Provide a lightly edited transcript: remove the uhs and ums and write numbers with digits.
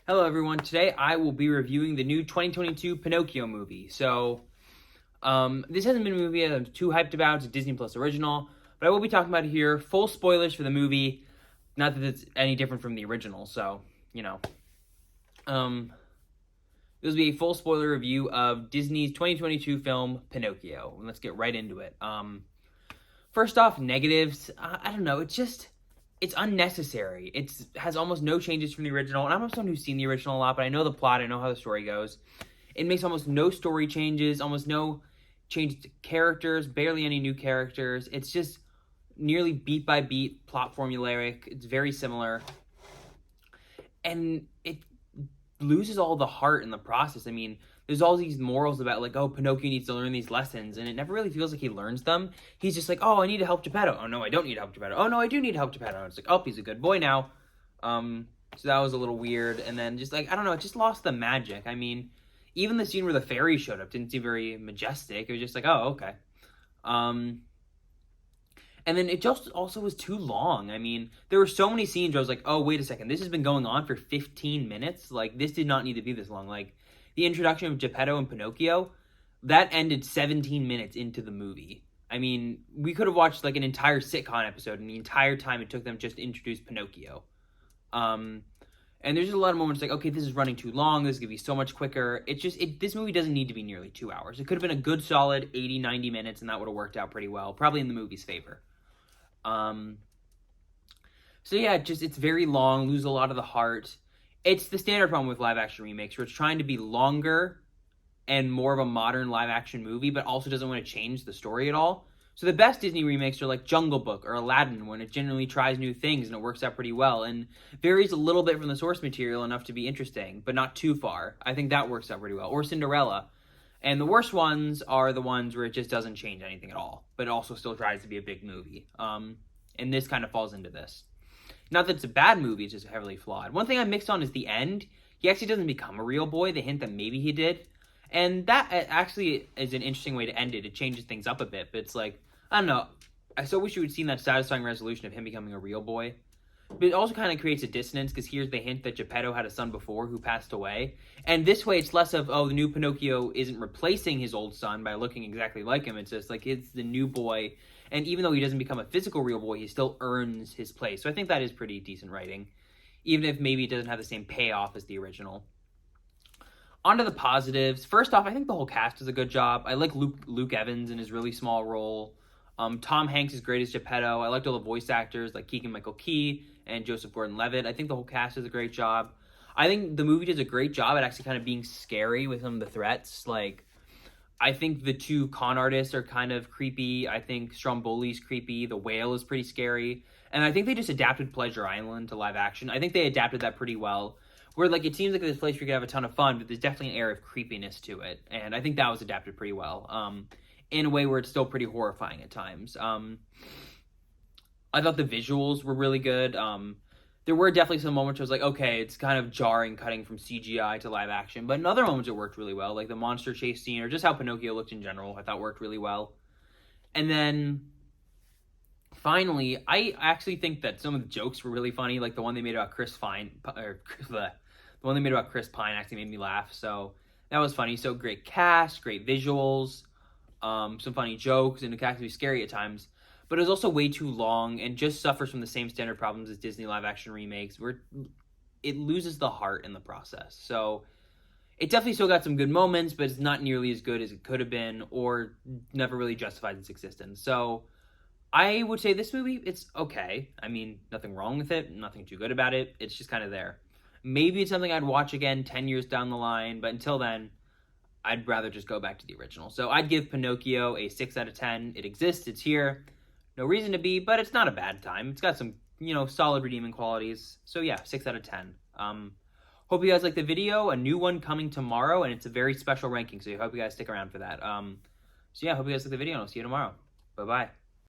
Hello everyone, today I will be reviewing the new 2022 Pinocchio movie. This hasn't been a movie I'm too hyped about, it's a Disney Plus original, but I will be talking about it here. Full spoilers for the movie, not that it's any different from the original, this will be a full spoiler review of Disney's 2022 film, Pinocchio. And let's get right into it. First off, negatives, I don't know, it's unnecessary. It has almost no changes from the original, and I'm not someone who's seen the original a lot, but I know the plot, I know how the story goes. It makes almost no story changes, almost no changed characters, barely any new characters. It's just nearly beat by beat, plot formulaic. It's very similar, and it loses all the heart in the process. I mean, there's all these morals about, like, oh, Pinocchio needs to learn these lessons, and it never really feels like he learns them. He's just like, oh, I need to help Geppetto. Oh, no, I don't need to help Geppetto. Oh, no, I do need to help Geppetto. It's like, oh, he's a good boy now. So that was a little weird, and then just, like, I don't know, it just lost the magic. I mean, even the scene where the fairy showed up didn't seem very majestic. It was just like, oh, okay. And then it just also was too long. I mean, there were so many scenes where I was like, oh, wait a second, this has been going on for 15 minutes? Like, this did not need to be this long. Like, the introduction of Geppetto and Pinocchio, that ended 17 minutes into the movie. I mean, we could have watched, like, an entire sitcom episode, and the entire time it took them just to introduce Pinocchio. And there's just a lot of moments like, okay, this is running too long, this is going to be so much quicker. This movie doesn't need to be nearly 2 hours. It could have been a good solid 80, 90 minutes, and that would have worked out pretty well, probably in the movie's favor. So yeah, it's very long, lose a lot of the heart. It's the standard problem with live action remakes, where it's trying to be longer and more of a modern live action movie, but also doesn't want to change the story at all. So the best Disney remakes are like Jungle Book or Aladdin, when it generally tries new things and it works out pretty well and varies a little bit from the source material enough to be interesting, but not too far. I think that works out pretty well. Or Cinderella. And the worst ones are the ones where it just doesn't change anything at all, but it also still tries to be a big movie. And this kind of falls into this. Not that it's a bad movie, it's just heavily flawed. One thing I'm mixed on is the end. He actually doesn't become a real boy. They hint that maybe he did. And that actually is an interesting way to end it. It changes things up a bit, but it's like, I don't know. I so wish you had seen that satisfying resolution of him becoming a real boy. But it also kind of creates a dissonance, because here's the hint that Geppetto had a son before who passed away. And this way it's less of, oh, the new Pinocchio isn't replacing his old son by looking exactly like him. It's just like, it's the new boy. And even though he doesn't become a physical real boy, he still earns his place. So I think that is pretty decent writing, even if maybe it doesn't have the same payoff as the original. On to the positives. First off, I think the whole cast does a good job. I like Luke Evans in his really small role. Tom Hanks is great as Geppetto. I liked all the voice actors like Keegan-Michael Key and Joseph Gordon-Levitt. I think the whole cast does a great job. I think the movie does a great job at actually kind of being scary with some of the threats. Like, I think the two con artists are kind of creepy. I think Stromboli's creepy. The whale is pretty scary. And I think they just adapted Pleasure Island to live action. I think they adapted that pretty well. Where, like, it seems like this place where you could have a ton of fun, but there's definitely an air of creepiness to it. And I think that was adapted pretty well. In a way where it's still pretty horrifying at times. I thought the visuals were really good. There were definitely some moments where I was like, okay, it's kind of jarring cutting from CGI to live action, but in other moments it worked really well, like the monster chase scene or just how Pinocchio looked in general, I thought worked really well. And then finally, I actually think that some of the jokes were really funny, like the one they made about Chris Pine actually made me laugh, so that was funny. So great cast, great visuals, some funny jokes, and it can actually be scary at times. But it was also way too long and just suffers from the same standard problems as Disney live-action remakes, where it loses the heart in the process. So it definitely still got some good moments, but it's not nearly as good as it could have been, or never really justified its existence. So I would say this movie, it's okay. I mean, nothing wrong with it, nothing too good about it. It's just kind of there. Maybe it's something I'd watch again 10 years down the line, but until then, I'd rather just go back to the original. So I'd give Pinocchio a 6 out of 10. It exists, it's here. No reason to be, but it's not a bad time. It's got some, solid redeeming qualities. So yeah, 6 out of 10. Hope you guys like the video. A new one coming tomorrow, and it's a very special ranking, so I hope you guys stick around for that. So yeah, hope you guys like the video, and I'll see you tomorrow. Bye-bye.